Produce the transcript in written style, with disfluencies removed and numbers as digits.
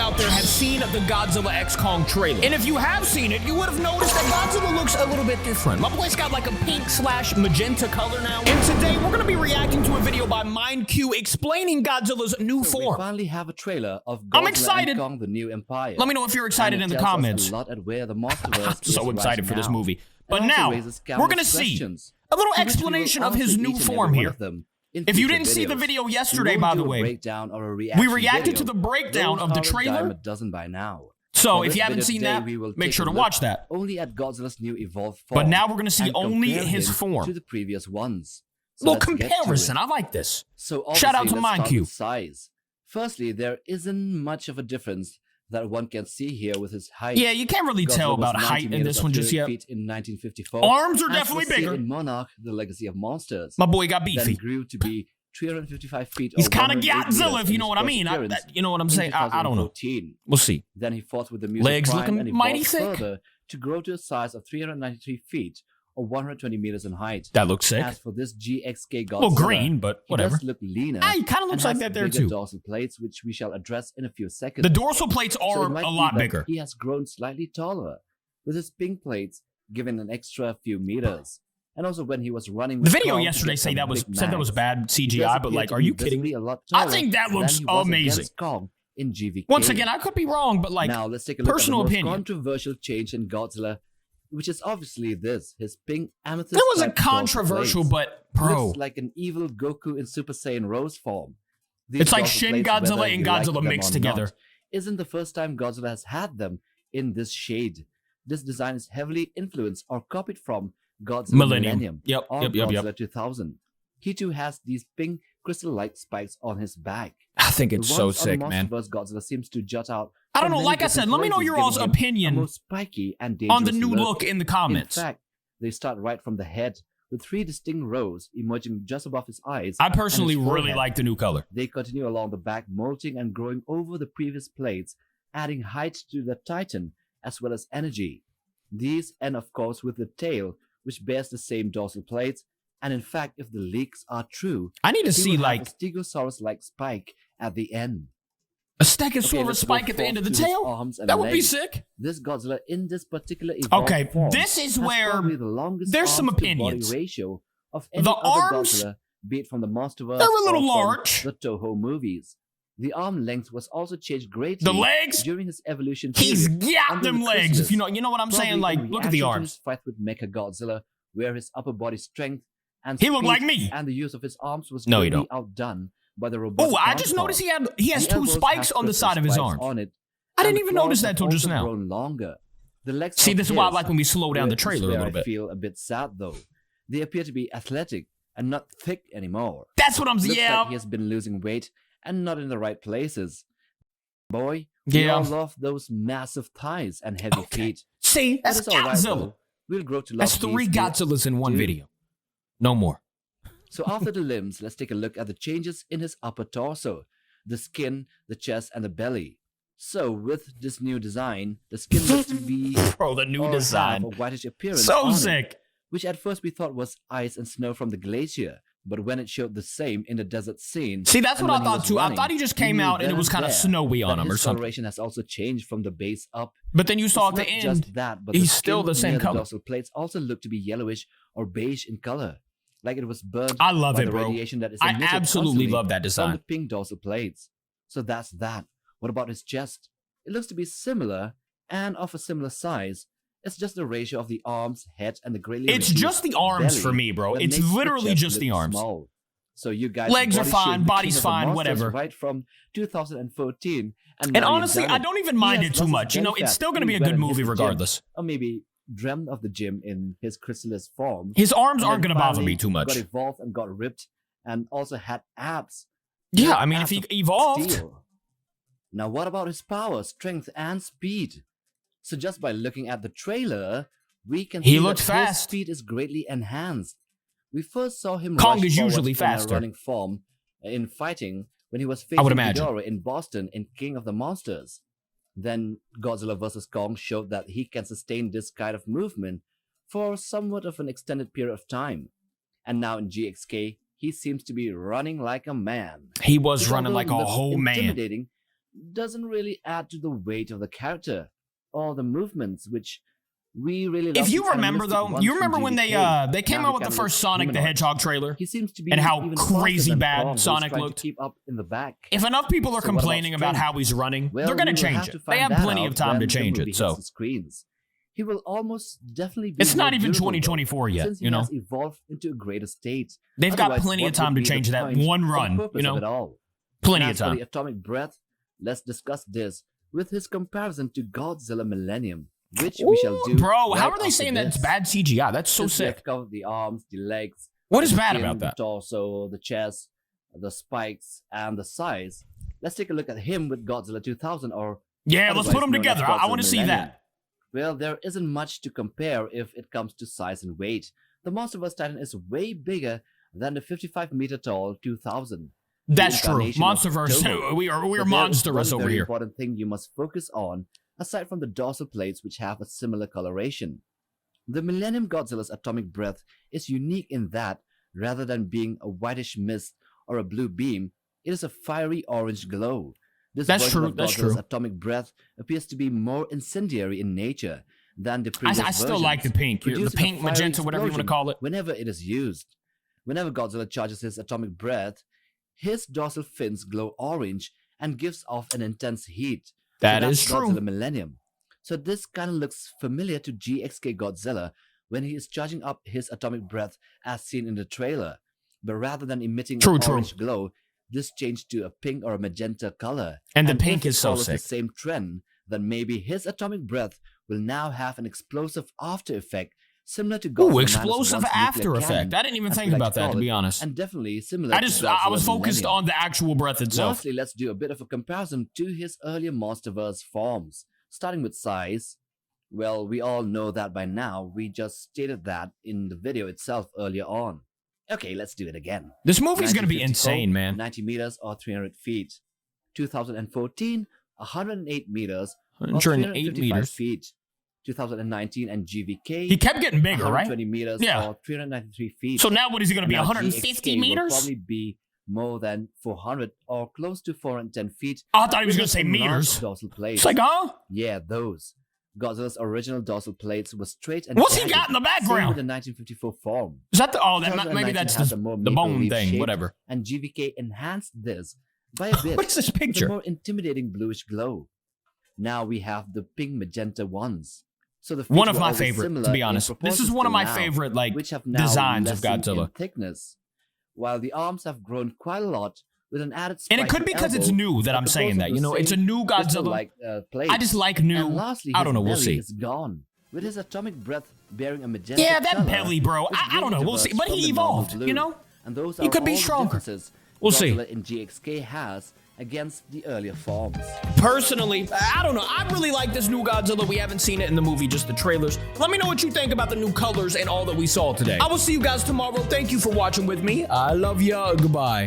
out there have seen the Godzilla X Kong trailer. And if you have seen it, you would have noticed that Godzilla looks a little bit different. My boy's got like a pink/magenta color now. And today we're gonna be reacting to a video by MindQ explaining Godzilla's new form. We finally have a trailer of I'm Godzilla excited. and Kong: The New Empire. Let me know if you're excited in the comments. A lot at where the Monsterverse I'm so is excited right for this now. movie. And But also now, raises we're gonna countless see questions, a little to which we will explanation of his answer new each and every form one here. of them in If you future didn't see the videos. video We yesterday, won't by do the a way, breakdown or a we reaction reacted to video. the breakdown Those of the are a dime trailer. a dozen by now. So For if this you haven't video seen today, that, we will make take sure a to look watch that. Only at Godzilla's new evolved form. But now we're gonna see and only compare his him form. to the previous ones. So Little let's get to it. comparison. I like this. So Shout out to obviously, let's start MindQ. with size. Firstly, there isn't much of a difference that one can see here with his height. Yeah, you can't really Godzilla tell was about 90 height in meters this or one just 200 yet. feet in 1954. Arms are As definitely was seen bigger. in Monarch: The Legacy of Monsters. My boy got Then beefy. grew to be 355 feet. He's or kind of 108 Godzilla, meters if you in know his what I first mean. appearance You know what I'm in saying? I don't know. 2014. We'll see. Then he fought with the Muse Legs Prime looking and mighty evolved thick. further to grow to a size of 393 feet or 120 meters in height. That looks sick. As for this GXK Godzilla, Well, green, but he whatever. does look leaner. Ah, he kind of and looks like has that there bigger too. dorsal plates, which we shall address in a few seconds. The dorsal plates So are it might a be lot that bigger. He has grown slightly taller, with his pink plates giving an extra few meters. And also when he was running The with video Kong to yesterday get said some that big was mags, bad he does CGI, but appear like, to are be you kidding visibly me? a lot I taller think that than looks he was amazing. against Kong in GVK. Once again, I could be wrong, but like, Now let's take a look personal at the most opinion. controversial change in Godzilla, which is obviously this: his pink amethyst. There was a striped dorsal controversial, plates. but bro, Looks like an evil Goku in Super Saiyan Rose form. These it's like dorsal Shin plates, Godzilla whether and you like Godzilla them mixed or together. not, isn't the first time Godzilla has had them in this shade. This design is heavily influenced or copied from Godzilla Millennium Yep, or yep. Godzilla 2000. He too has these pink crystal-like spikes on his back. I think it's The so ones on the sick, man. Monsterverse Godzilla seems to jut out. I don't from know. many Like I said, different let me know places, your giving all's him a opinion more spiky and dangerous on the new look look. in the comments. In fact, they start right from the head, with 3 distinct rows emerging just above his eyes. I and personally his really forehead. like the new color. They continue along the back, molting and growing over the previous plates, adding height to the Titan as well as energy. These end, of course, with the tail, which bears the same dorsal plates. And in fact, if the leaks are true, I need to he see will have like a Stegosaurus-like spike at the end. a Stegosaurus let's spike go at the end of the forth to his tail. arms and That would be legs. sick. This Godzilla in this particular evolved Okay, form this is has where probably the longest there's some arms to body opinions. ratio of any The other arms, Godzilla, be it from the Monsterverse they're a or little from large. the Toho movies. The arm length was also changed greatly The legs, during his evolution he's period got under them the legs. chrysalis, If you know what I'm saying. probably Like, in look at the reaction to his arms. fight with Mechagodzilla, where his upper body strength and He looked speed like me. and the use of his arms was No, you greatly don't. outdone by the robotic Oh, I just counterpart. noticed he has The 2 elbows spikes have on the crystal side of his spikes arms. on it, I and didn't the even claws notice that have till just also now. grown longer. The legs See, of this is why I his, like when we slow down the this is trailer a where little I bit. feel a bit sad though. They appear to be athletic and not thick anymore. That's what I'm saying. Looks Yeah, like he has been losing weight and not in the right places. Boy, we yeah. all love those massive thighs and heavy Okay. feet. See, But that's it's all right, Godzilla. though. We'll grow to love That's 3 these Godzillas in one too. video. No more. So after the limbs, let's take a look at the changes in his upper torso, the skin, the chest, and the belly. So with this new design, the skin looks to be Bro, the new or design. have a whitish appearance So on it, sick. which at first we thought was ice and snow from the glacier, but when it showed the same in the desert scene. See, that's and what I when he thought was too. I running, thought he just we came knew out and then it was kind of there snowy on that him or his something. coloration has also changed from the base up. But then you saw at It's the not end, just that, but he's the still skin the same near color. The dorsal plates also look to be yellowish or beige in color, like it was burned I love by it, the bro. radiation that is I emitted absolutely constantly love that from design. the pink dorsal plates. So that's that. What about his chest? It looks to be similar and of a similar size. It's just the ratio of the arms, head, and the greatly It's reduced just the arms belly for me, bro. that It's makes the literally chest just the look arms. small. So you guys, Legs are body fine, shamed the body's King of the fine, Monsters whatever. Right from 2014, And now you're honestly, done I it. don't even He mind has it too lost his much. You know, belly it's fat. still going to He be a went good and hit movie the gym, regardless. or maybe dreamt of the gym in his chrysalis form. His arms And aren't then going to bother finally me too much. Got evolved and got ripped, and also had abs. Yeah, Not I mean, if abs he of evolved, steel. Now, what about his power, strength, and speed? So just by looking at the trailer, we can He see looked that fast. his speed is greatly enhanced. We first saw him Kong rush is forward usually in faster. a running form in fighting when he was I facing would imagine. Ghidorah in Boston in King of the Monsters. Then Godzilla vs. Kong showed that he can sustain this kind of movement for somewhat of an extended period of time. And now in GXK, he seems to be running like a man. he was Which running although like a looks whole man. intimidating, doesn't really add to the weight of the character or the movements, which we really love. If you remember, though, you remember when they came out with the first Sonic the Hedgehog trailer? He seems to be and how even crazy faster than bad Kong, Sonic who's trying looked. to keep up in the back. If enough people are So what about complaining about strength? how he's running, Well, they're going we to will change have it. to They find have that plenty out of time when to the change movie it, hits so the screens. He will almost definitely be it's not more even durable, though, 2024 yet, since he you know? has evolved into a greater state. They've got Otherwise, plenty of what time would to be the change that point one or run, purpose you of it know? all? Plenty And of as for time. the atomic breath, let's discuss this with his comparison to Godzilla Millennium, which we shall do. Bro, how right are they after saying that it's this. bad CGI? That's so Since we have sick. covered the arms, the legs, What is the bad skin, about that? The torso, the chest, the spikes, and the size. Let's take a look at him with Godzilla 2000, or Yeah, let's put them otherwise known as together. I Godzilla want to see Millennium. that. Well, there isn't much to compare if it comes to size and weight. The Monsterverse Titan is way bigger than the 55-meter tall 2000. That's true. incarnation of Monsterverse. Togo. We're But there is monstrous one over very here. important thing you must focus on, aside from the dorsal plates which have a similar coloration. The Millennium Godzilla's atomic breath is unique in that, rather than being a whitish mist or a blue beam, it is a fiery orange glow. This That's version true, of that's Godzilla's true. atomic breath appears to be more incendiary in nature than the previous I still like the versions, pink. The producing a pink, fiery magenta, whatever you want to explosion call it. whenever it is used. Whenever Godzilla charges his atomic breath, his dorsal fins glow orange and gives off an intense heat. That that's is true. Godzilla Millennium. So this kind of looks familiar to GXK Godzilla when he is charging up his atomic breath as seen in the trailer. But rather than emitting True, an true. orange glow, this changed to a pink or a magenta color. And the pink if it is so follows the sick. same trend, then maybe his atomic breath will now have an explosive after effect similar to Godzilla Ooh, Minus explosive One's after nuclear effect. cannon, I didn't even as we think like about to that, call to be it, honest. and definitely similar I to was Godzilla focused Millennium. on the actual breath itself. Lastly, let's do a bit of a comparison to his earlier Monsterverse forms. Starting with size, well, we all know that by now. We just stated that in the video itself earlier on. Okay, let's do it again. This movie's going to be 1954, insane, man. 90 meters or 300 feet. 2014, 108 meters or 108 355 meters. feet. 2019 and GVK. He kept getting bigger, right? 120 meters Yeah. or 393 feet. So now what is he going to be, Now 150 GXK will meters? probably be more than 400 or close to 410 feet. Oh, I thought he was with going to say some large meters. Dorsal plates. It's like, huh? Yeah, those. Godzilla's original dorsal plates were straight and What's he jagged, got in the same background? with the 1954 form. Is that the, oh, that, maybe 2019 that's has the a more bone maple-leaf thing, shape, whatever. And GVK enhanced this by a bit. What is this with a picture? more intimidating bluish glow. Now we have the pink magenta ones. So the feet One of were my always favorite, similar to be in honest. This proportions is one of till my now, favorite, like, which have now designs of lessened in Godzilla. thickness, while the arms have grown quite a lot with an added And it spike could be because it's new that I'm saying that. You know, it's a new Godzilla. I just like new. And lastly, I don't his know. We'll belly see. is gone, with his atomic breath bearing a magenta Yeah, that color, belly, bro. which I don't know. really We'll see. diverges But from he the normal evolved, blue. you know? And those He are could be all the stronger. differences We'll see. Godzilla in GXK has against the earlier forms. Personally, I don't know. I really like this new Godzilla. We haven't seen it in the movie, just the trailers. Let me know what you think about the new colors and all that we saw today. I will see you guys tomorrow. Thank you for watching with me. I love ya. Goodbye.